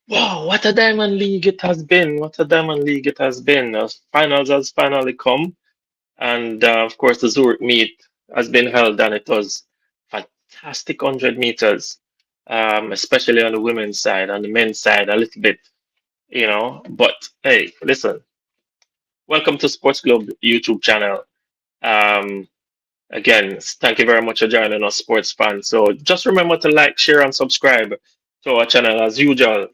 Wow, what a Diamond League it has been. What a Diamond League it has been. Finals has finally come. And of course, the Zurich meet has been held, and it was fantastic 100 meters, especially on the women's side. On the men's side, a little bit, But hey, listen, welcome to Sports Globe YouTube channel. Um, Again, thank you very much for joining us, sports fans. So just remember to like, share, and subscribe to our channel as usual,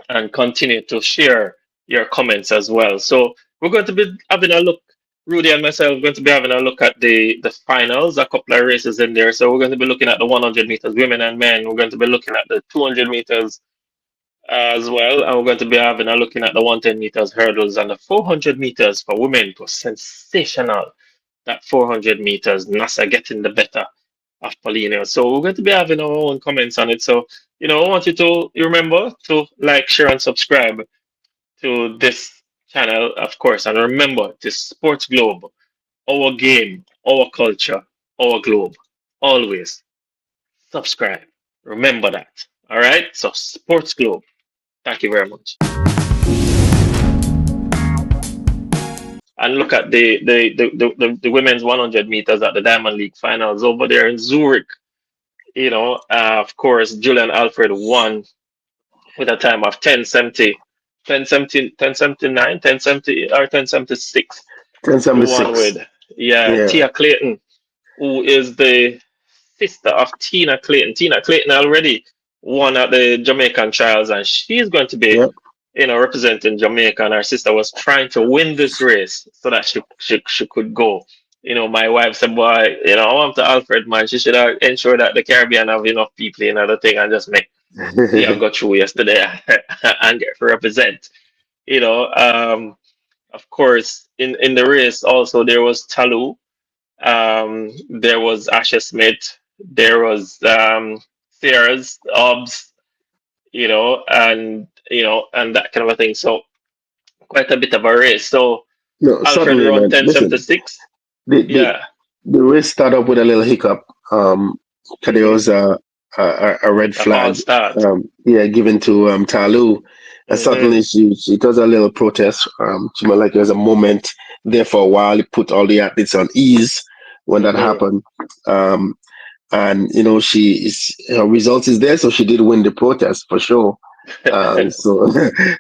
and continue to share your comments as well. So we're going to be having a look. Rudy and myself are going to be having a look at the finals, a couple of races in there. So we're going to be looking at the 100 meters, women and men. We're going to be looking at the 200 meters as well, and we're going to be having a looking at the 110 meters hurdles and the 400 meters for women. It was sensational, that 400 meters. NASA getting the better of Paulino. So we're going to be having our own comments on it. So, I want you to remember to like, share, and subscribe to this channel, of course. And remember, this Sports Globe, our game, our culture, our globe. Always subscribe. Remember that. All right. So, Sports Globe. Thank you very much. And look at the women's 100 meters at the Diamond League finals over there in Zurich. Of course, Julien Alfred won with a time of 10:70, 10:79, 10:70, or 10:76. He won 1076. with, yeah, Yeah. Tia Clayton, who is the sister of Tina Clayton. Tina Clayton already won at the Jamaican trials, and she's going to be, Yep. representing Jamaica. And her sister was trying to win this race so that she could go. My wife said, "Boy, I want to Alfred, man. She should have ensured that the Caribbean have enough people in other thing and just make Tia go through yesterday and get to represent." You know, um, of course, in the race also there was Talu, there was Asher Smith, there was Sears, Obbs, and that kind of a thing. So quite a bit of a race. So No, Alfred certainly, run man. Listen, 10:76. the the Yeah. the race started off with a little hiccup. 'Cause there Hmm. was a red A false flag. start. Yeah, given to Talu, and Hmm. certainly she does a little protest. She might like there's a moment there for a while. It put all the athletes on ease when that Hmm. happened. Um, and her result is there, so she did win the protest for sure. So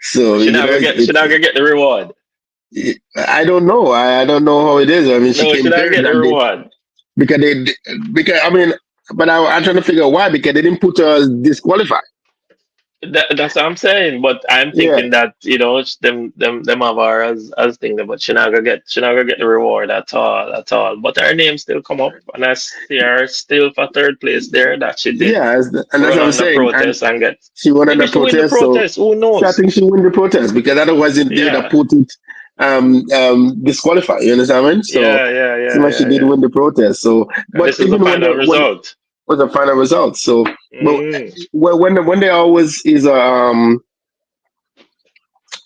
so She not gonna get. She not gonna get the reward. I don't know. I don't know how it is. I mean, she No, she came not third, get the and reward. because they because I mean, but I'm trying to figure out why because they didn't put her as disqualified. That's what I'm saying. But I'm Yeah, thinking that them have her as thing, but she not gonna get the reward at all. But her name still come up, and I see her still for third place there. That she did yeah, and that's run what I'm on the saying. And protest and get. she won on Maybe the she win the protest, so protest. Who I knows? think she won the protest because otherwise they would have Yeah, put it disqualified. You understand? What I mean? So yeah, yeah, seems yeah, like she yeah, did yeah. win the protest. So, And but this is the even when final when result. was the final result? So, but Mm, when there always is a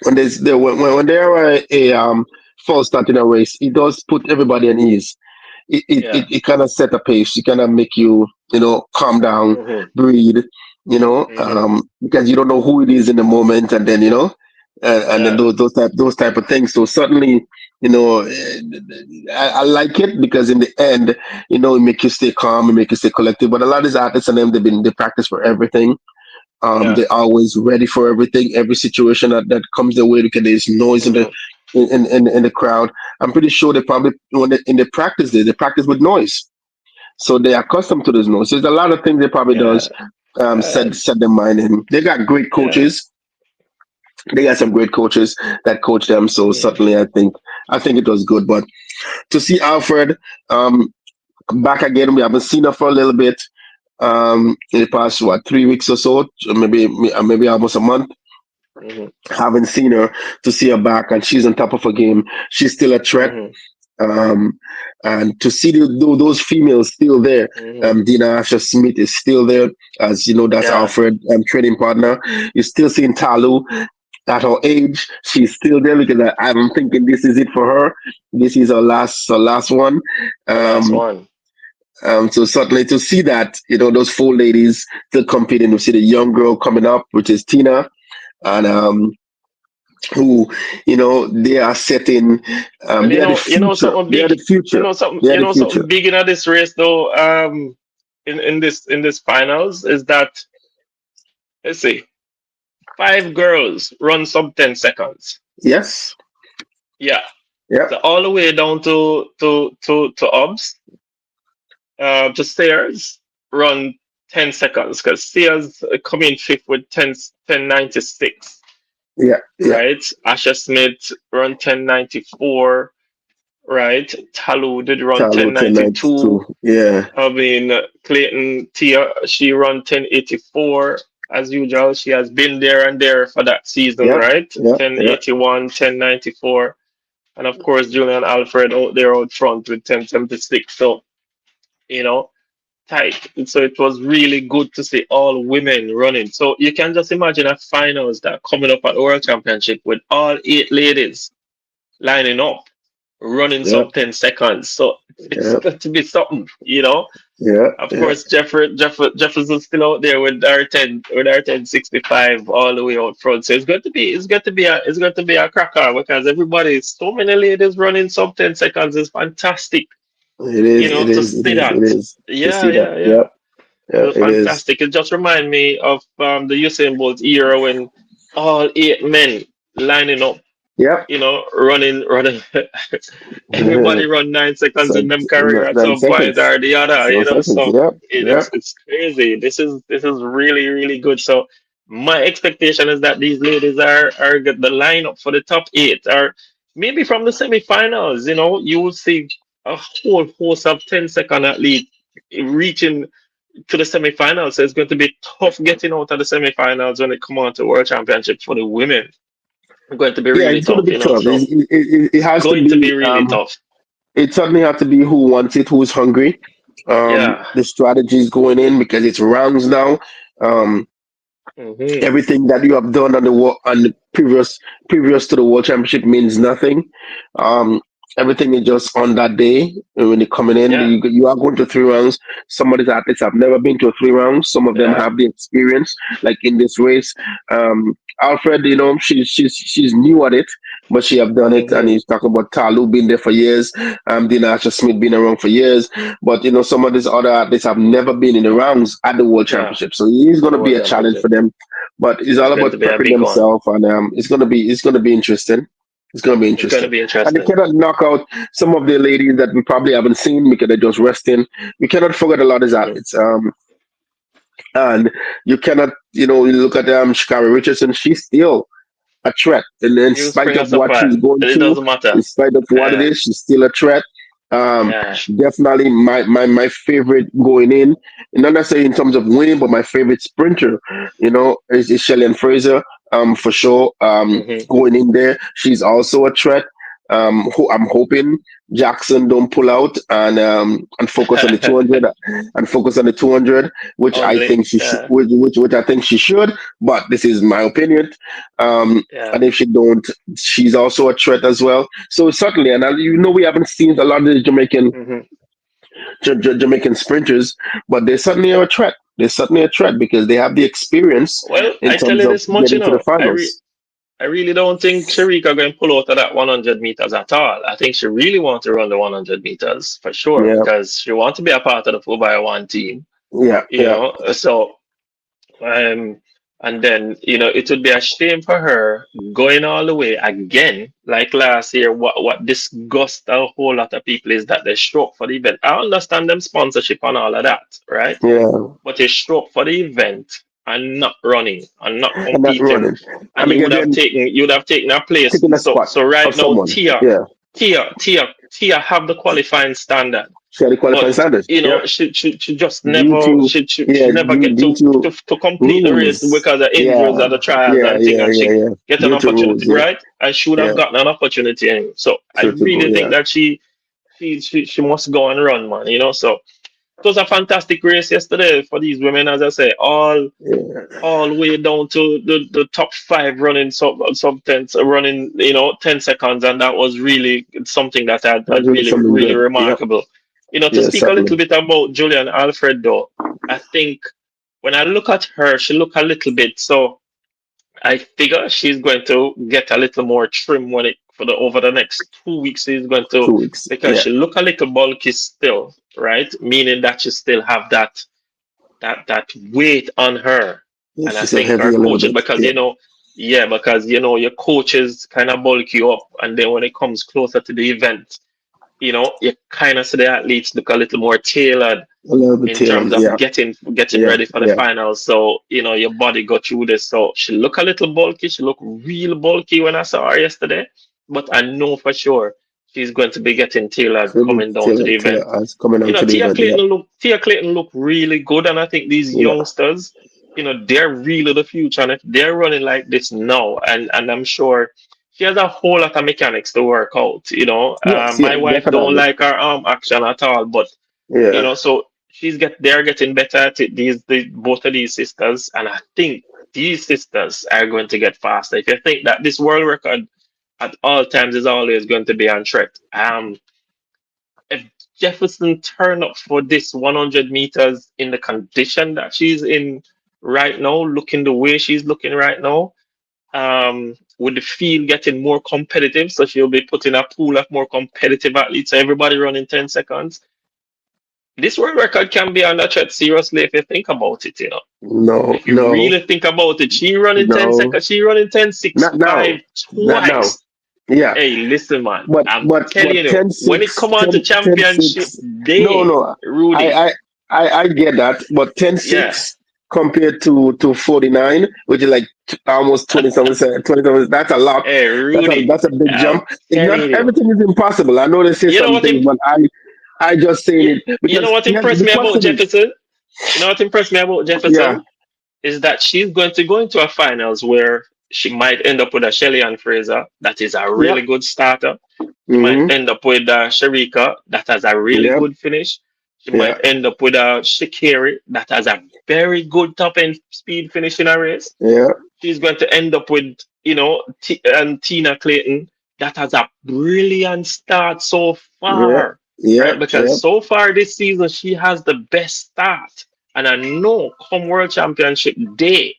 when there's there when there are a false start in a race, it does put everybody at ease. yeah. It kind of set a pace. It kind of make you calm down, Hmm. breathe, Hmm. because you don't know who it is in the moment, and then and then Yeah. those type of things. So certainly, I like it because in the end, it make you stay calm, it make you stay collective. But a lot of these artists and them, they practice for everything. Yeah. They're always ready for everything, every situation that comes their way because there's noise in the Hmm. in the crowd. I'm pretty sure they probably when in the practice they practice with noise, so they're accustomed to those noises. There's a lot of things they probably Yeah. does Uh, set their mind in. They got great yeah. coaches. They got some great coaches that coach them. So Mm. certainly, I think it was good. But to see Alfred um, back again, we haven't seen her for a little bit. In the past 3 weeks or so, maybe almost a month. Hmm. Haven't seen her to see her back, and she's on top of her game. She's still a threat. Hmm. Um, and to see those females still there, Hmm. Dina Asher Smith is still there, as you know, that's Yeah. Alfred training partner. You're still seeing Talu at her age, she's still there because I'm thinking this is it for her. This is her last one. The last Um, one. so certainly to see that, those four ladies still competing, to see the young girl coming up, which is Tina, and who, they are setting, Well, they are the future. something They are big. the future. They are the Something future. big in this race though. In this finals is that, let's see, five girls run sub 10 seconds. Yes. Yeah. Yeah. So all the way down to Obs, to Stairs, run 10 seconds because Stairs come in fifth with 10:96. Yeah. Yeah. Right. Asha Smith run 10:94. Right. Talu did run Charlotte 10:92. 1092. Yeah. I mean, Clayton Tia, she run 10:84. As usual, she has been there and there for that season, Yeah. right? Yeah. Yeah. 10:81, 10:94. And of course, Julian Alfred out there out front with 10:76. So, you know, tight. So it was really good to see all women running. So you can just imagine a finals that coming up at the World Championship with all eight ladies lining up, running Yeah. sub 10 seconds. So it's Yeah. got to be something. Yeah. Of Yeah. course, Jefferson's still out there with our 1065 all the way out front. So it's going to be a cracker because so many ladies running sub 10 seconds is fantastic. It is. It To is. It see is. It that. is. To Yeah, see that. yeah, Yeah. yeah. It Yeah. was It is. fantastic. It just reminded me of the Usain Bolt era when all eight men lining up, Yep. running. Everybody run 9 seconds So in them career at nine some point seconds. or the other, So seconds. so Yep. Yep. it's crazy. This is really, really good. So my expectation is that these ladies are get the lineup for the top eight, or maybe from the semifinals. You will see a whole host of 10-second athletes reaching to the semifinals. So it's going to be tough getting out of the semifinals when it come on to World Championships for the women. It's going to be Yeah. really It's gonna tough, be tough. so It has to going to be. be really tough. It certainly has to be who wants it, who's hungry. Yeah. The strategy is going in because it's rounds now. Um, Hmm. Everything that you have done on the previous to the world championship means nothing. Um, Everything is just on that day when you're coming in. Yeah. You are going to 3 rounds. Some of these athletes have never been to 3 rounds. Some of them Yeah. have the experience, like in this race. Alfred, she's new at it, but she have done it. And Hmm. he's talking about Talu been there for years. Dina Asher Smith been around for years. But some of these other athletes have never been in the rounds at the world Yeah. championship. So it is At going the to be World a challenge for Championship. them, but it's It's all going to about be a prepping big one. themselves, and it's gonna be interesting. It's gonna be It's going to interesting, be and they interesting. cannot knock out some of the ladies that we probably haven't seen because they're just resting. We cannot forget a lot of these Hmm. athletes. And you cannot, you look at Shikari Richardson. She's still a threat. And in New spite Springer of what she's supply. going It through, doesn't matter. in spite of what it Yeah. is, she's still a threat. Um, Yeah. Definitely my favorite going in, not necessarily in terms of winning, but my favorite sprinter, is Shelly Fraser. For sure. Hmm. Going in there, she's also a threat. Who I'm hoping Jackson don't pull out and focus on the 200 and focus on the 200, which I Only. think she should, Yeah. which I think she should. But this is my opinion. Yeah. And if she don't, she's also a threat as well. So certainly, and we haven't seen a lot of the Hmm. Jamaican sprinters, but they certainly are a threat. They're certainly a threat because they have the experience Well, in I tell terms you of this much, getting to the finals. I really don't think Sharika going to pull out of that 100 meters at all. I think she really wants to run the 100 meters for sure Yeah, because she wants to be a part of the 4x1 team. yeah, yeah. So um, and then it would be a shame for her going all the way again, like last year. What disgusts a whole lot of people is that they show up for the event. I understand them sponsorship and all of that, right? Yeah, But they show up for the event and not running and not and not competing, running. and And you would because have then taken a place. taking the So spot so right of now, someone. Yeah, Tia have the qualifying standard, she had the qualifying but standards. Yeah, she just due never to she yeah never due, get due to to complete the race rules. because of Yeah, injuries or the trials yeah, and thing, yeah, and yeah, she yeah. get an Due to rules. opportunity, Yeah, right? And she would have yeah. gotten an opportunity anyway. So I Sure to go. really think Yeah, that she must go and run, man. So it was a fantastic race yesterday for these women, as I say, yeah. all the way down to the top five running sub 10, running 10 seconds, and that was really something that That's had really really something really good. Yep. remarkable. To Yeah, speak a little certainly. bit about Julian Alfred, though, I think when I look at her, she look a little bit so I figure she's going to get a little more trim when it for the over the next 2 weeks. She's going to 2 weeks. because Yeah. she look a little bulky still, right? Meaning that she still have that weight on her. Yeah, And I she's so think heavy our a little coaches, bit. because Yeah. yeah, because your coaches kind of bulk you up, and then when it comes closer to the event, you kind of see the athletes look a little more tailored A little bit in terms tailored. of Yeah. getting Yeah. ready for the Yeah. finals. So, your body got through this. So she look a little bulky. She look real bulky when I saw her yesterday. But I know for sure she's going to be getting tailored She'll be coming down to the event. tailored as coming on to the event. Yeah. Tia Clayton look really good, and I think these Yeah. youngsters, they're really the future. And if they're running like this now, and I'm sure she has a whole lot of mechanics to work out. Yes. Yeah. My wife don't Definitely. like her arm action at all, but Yeah. so they're getting better at it. Both of these sisters, and I think these sisters are going to get faster. If you think that this world record at all times is always going to be on track, if Jefferson turn up for this 100 meters in the condition that she's in right now, looking the way she's looking right now, with the field getting more competitive, so she'll be put in a pool of more competitive athletes. So everybody running 10 seconds. This world record can be under threat seriously if you think about it. No. If you No. really think about it, she running 10 No. seconds, she running 10 6 Not now. 5 Not now. twice. Yeah. Hey, listen, man. I'm But telling you, ten when it six come on to 10 championship 6. No, day, no. I Rudy, I I get that, but ten yeah. six compared to 49, which is like almost 27, 27. That's a lot. Hey, Rudy, That's a big I'm jump. It's not telling you. everything is impossible. I know they say You know some what? things, but I just saying You, it you know because what yeah, impressed the me about question is Jefferson? You know what impressed me about yeah, Jefferson? Is that she's going to go into a finals where she might end up with a Shelly and Fraser, that is a yep, really good starter. She might mm-hmm, end up with Sharika, that has a really yep, good finish. She yeah, might end up with Shakiri, that has a very good top end speed finish in a race. yeah, She's going to end up with, and Tina Clayton, that has a brilliant start so yeah, far, yeah, right? Because yeah, so far this season, she has the best start. And I know come World Championship Day,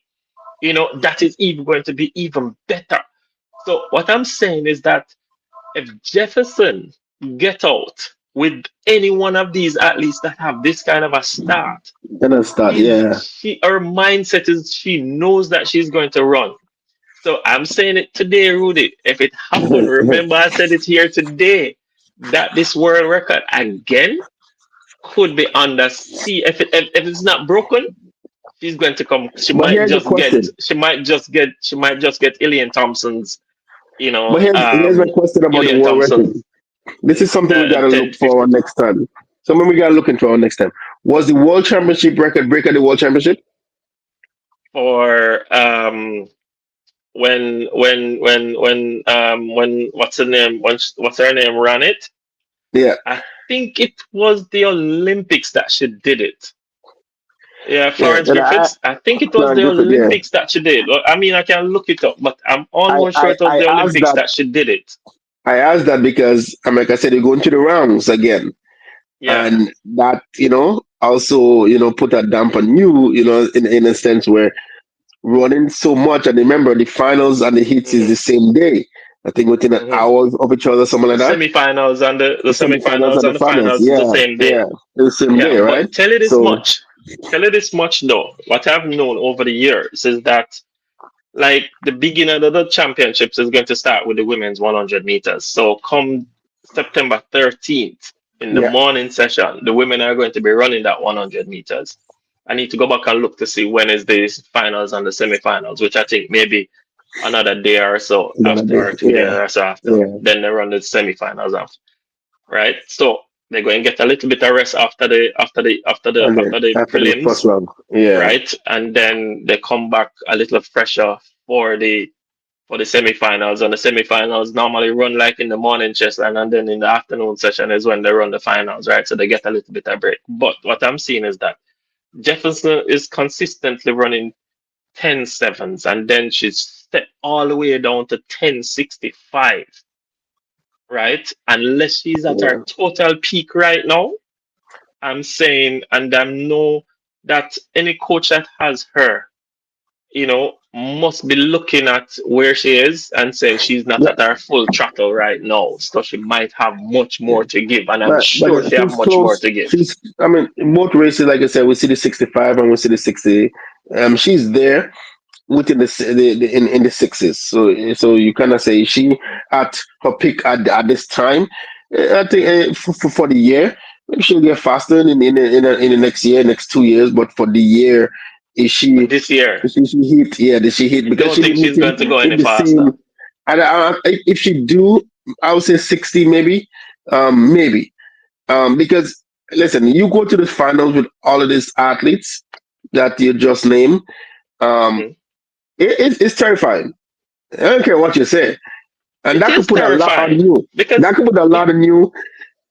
that is even going to be even better. So what I'm saying is that if Jefferson get out with any one of these athletes that have this kind of a start, then I start. Yeah, her mindset is she knows that she's going to run. So I'm saying it today, Rudy. If it happened, remember I said it here today that this world record again could be under C. If it's not broken, she's going to come. but here's the question. She might just get Ilian Thompson's, you But know, here's my question about the Ilian world record. Thompson's This is something we got to look for 10:52 next time. Something we got to look into our next time. Was the World Championship record breaker the World Championship? for when what's her name? What's her name? Ran it. Yeah, I think it was the Olympics that she did it. Yeah, yeah. Florence And Griffiths. I think it was Plan the Griffith, yeah. Olympics that she did. Well, I mean, I can look it up, but I'm I, almost sure I, it was I the asked Olympics that. that she did it. I asked that because, like I said, you're going to the rounds again, Yeah. and that also put a damp on you, in a sense where running so much, and remember the finals and the heats is hmm the same day. I think within an hmm hour of each other, something The like that. semifinals and the The semifinals semifinals and the and the finals, finals is the yeah, same day. yeah, the same day, Yeah, right? but tell you this So much. Tell you this much though. What I've known over the years is that like the beginning of the championships is going to start with the women's 100 meters. So come September 13th in the yeah, morning session, the women are going to be running that 100 meters. I need to go back and look to see when is the finals and the semifinals, which I think maybe another day or so another after, day, or 2 days yeah, or so after. yeah. Then they run the semifinals after, right? So they're going to get a little bit of rest And then after the after the first prelims, round, yeah, right? And then they come back a little fresher for the semifinals. And the semifinals normally run like in the morning session, and then in the afternoon session is when they run the finals, right? So they get a little bit of break. But what I'm seeing is that Jefferson is consistently running 10 sevens, and then she's stepped all the way down to 10:65, right? Unless she's at her yeah, total peak right now, I'm saying, and I know that any coach that has her, must be looking at where she is and saying she's not Yeah, at her full throttle right now. So she might have much more to give, and I'm but sure she have she's much more close. to give. She's, I mean, in both races, like I said, we see the 65 and we see the 60. She's there within in the sixes. So you kind of say she at her peak at this time. I think for the year, maybe she'll get faster in the next year, next 2 years. But for the year, is But she this year, she hit? Yeah, did she hit? you Because don't she think she's within going to go in any the faster? same. And if she do, I would say 60 maybe, maybe. Because listen, you go to the finals with all of these athletes that you just named. Um, Mhm. it's terrifying. I don't care what you say, and It that could is put a lot on terrifying you. because That could put a lot on you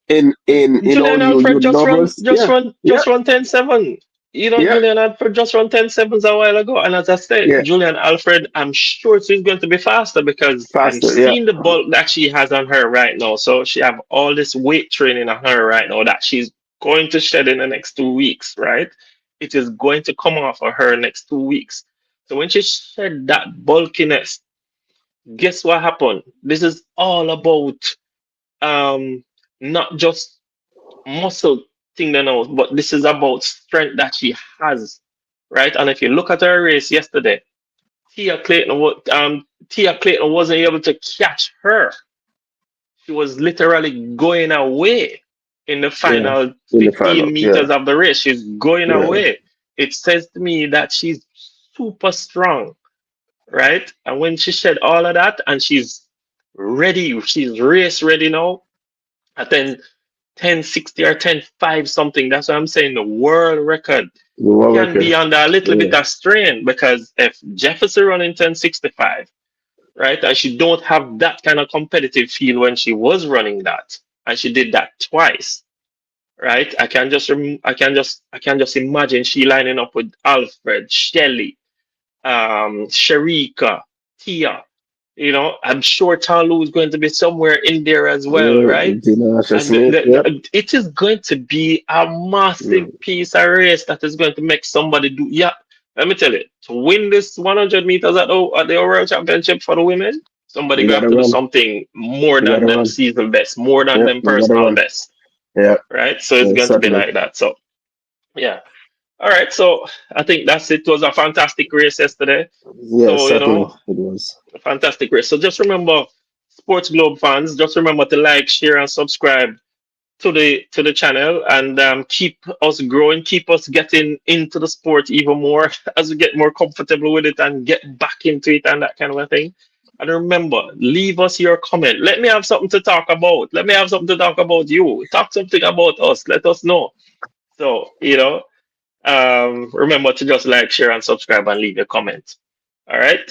in all Julian you Alfred numbers. Yeah, yeah, just run 10-7. You know, yeah, Julian Alfred just run 10-7s a while ago. And as I said, yeah. Julian Alfred, I'm sure she's going to be faster because I'm Faster. Yeah, seeing the bulk that she has on her right now. So she have all this weight training on her right now that she's going to shed in the next 2 weeks, right? It is going to come off of her next 2 weeks. So when she shed that bulkiness, guess what happened? This is all about um not just muscle thing they know, but this is about strength that she has, right? And if you look at her race yesterday, Tia Clayton wasn't able to catch her. She was literally going away in the yeah. final In the 15 final. Yeah, meters of the race. She's going yeah. away. It says to me that she's super strong, right? And when she said all of that and she's ready, she's race ready now. And then 1060 or 10.5 something. That's what I'm saying. The world record The world can be record. under a little bit Yeah, of strain because if Jefferson running 1065, right, and she don't have that kind of competitive feel when she was running that, and she did that twice, right? I can just imagine she lining up with Alfred, Shelley, Sharika, Tia. You know, I'm sure Talu is going to be somewhere in there as well, yeah. right? Dina And Smith. Yep. it is going to be a massive Mm. piece of race that is going to make somebody do. Yeah, let me tell you, to win this 100 meters at the World Championship for the women, somebody You gonna have gotta to do run. something more You than gotta them run. season best, more than Yeah, them you gotta personal run. best, Yeah, right? So it's yeah, going to be certainly. like that. So yeah, all right. So I think that's it. It was a fantastic race yesterday. Yes, So you certainly know, it was. a fantastic race. So just remember, Sports Globe fans, just remember to like, share, and subscribe to the channel and keep us growing, keep us getting into the sport even more as we get more comfortable with it and get back into it and that kind of a thing. And remember, leave us your comment. Let me have something to talk about. Let me have something to talk about you. Talk something about us. Let us know. So, remember to just like, share, and subscribe and leave a comment. All right.